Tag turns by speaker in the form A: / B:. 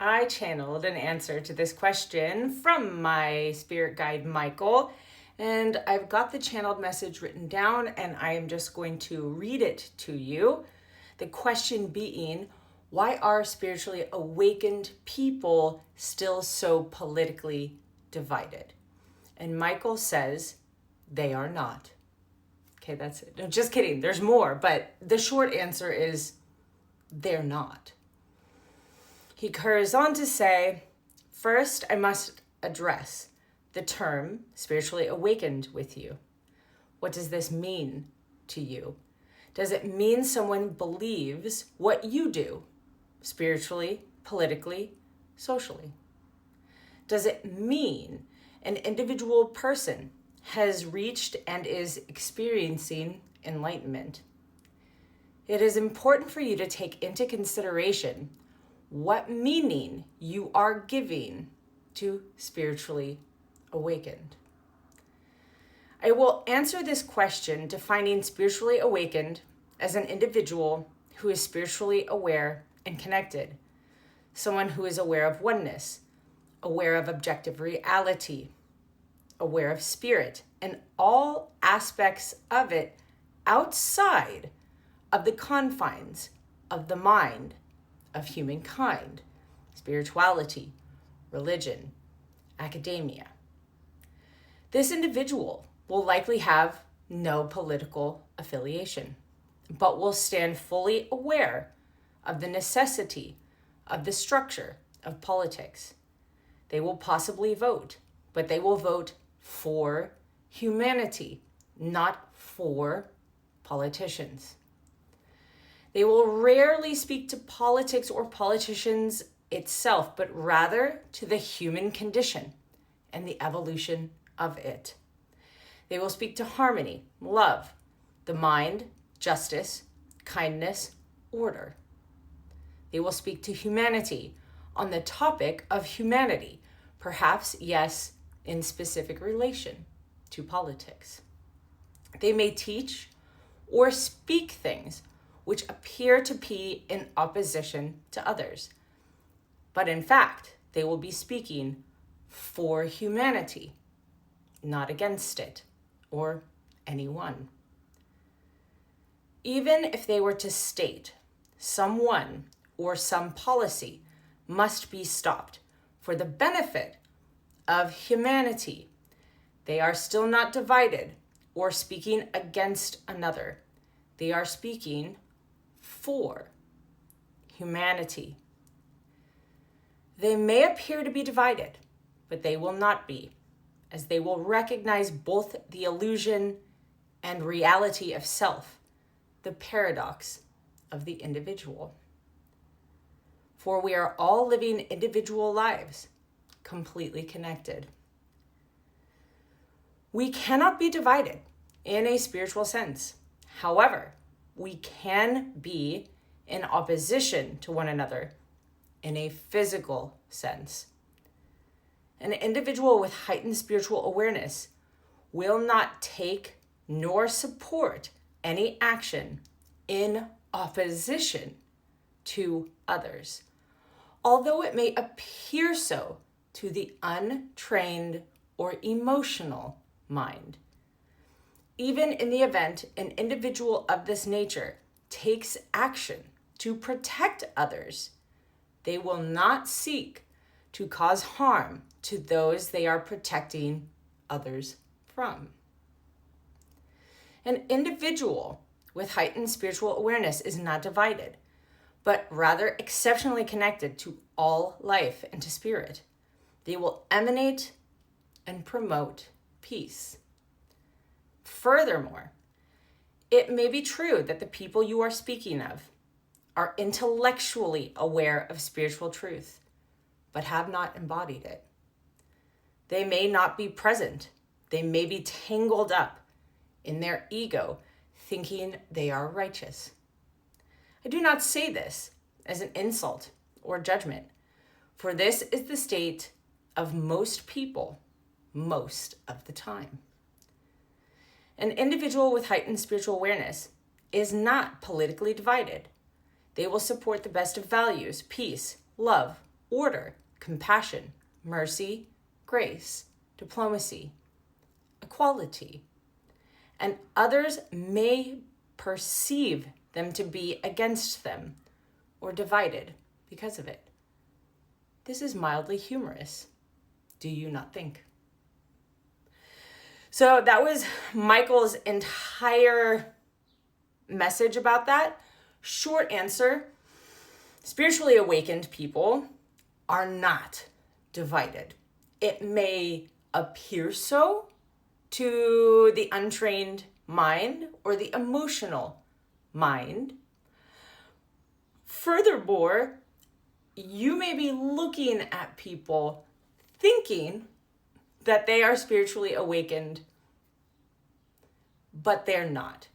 A: I channeled an answer to this question from my spirit guide, Michael, and I've got the channeled message written down and I am just going to read it to you. The question being, why are spiritually awakened people still so politically divided? And Michael says, they are not. Okay, that's it. No, just kidding. There's more, but the short answer is they're not. He goes on to say, first, I must address the term spiritually awakened with you. What does this mean to you? Does it mean someone believes what you do, spiritually, politically, socially? Does it mean an individual person has reached and is experiencing enlightenment? It is important for you to take into consideration what meaning you are giving to spiritually awakened. I will answer this question defining spiritually awakened as an individual who is spiritually aware and connected, someone who is aware of oneness, aware of objective reality, aware of spirit, and all aspects of it outside of the confines of the mind of humankind, spirituality, religion, academia. This individual will likely have no political affiliation, but will stand fully aware of the necessity of the structure of politics. They will possibly vote, but they will vote for humanity, not for politicians. They will rarely speak to politics or politicians itself, but rather to the human condition and the evolution of it. They will speak to harmony, love, the mind, justice, kindness, order. They will speak to humanity on the topic of humanity, perhaps, yes, in specific relation to politics. They may teach or speak things which appear to be in opposition to others. But in fact, they will be speaking for humanity, not against it or anyone. Even if they were to state someone or some policy must be stopped for the benefit of humanity, they are still not divided or speaking against another. They are speaking for humanity. They may appear to be divided, but they will not be, as they will recognize both the illusion and reality of self, the paradox of the individual. For we are all living individual lives, completely connected. We cannot be divided in a spiritual sense. However, we can be in opposition to one another in a physical sense. An individual with heightened spiritual awareness will not take nor support any action in opposition to others, although it may appear so to the untrained or emotional mind. Even in the event an individual of this nature takes action to protect others, they will not seek to cause harm to those they are protecting others from. An individual with heightened spiritual awareness is not divided, but rather exceptionally connected to all life and to spirit. They will emanate and promote peace. Furthermore, it may be true that the people you are speaking of are intellectually aware of spiritual truth, but have not embodied it. They may not be present. They may be tangled up in their ego, thinking they are righteous. I do not say this as an insult or judgment, for this is the state of most people most of the time. An individual with heightened spiritual awareness is not politically divided. They will support the best of values, peace, love, order, compassion, mercy, grace, diplomacy, equality. And others may perceive them to be against them or divided because of it. This is mildly humorous. Do you not think? So that was Michael's entire message about that. Short answer, spiritually awakened people are not divided. It may appear so to the untrained mind or the emotional mind. Furthermore, you may be looking at people thinking that they are spiritually awakened, but they're not.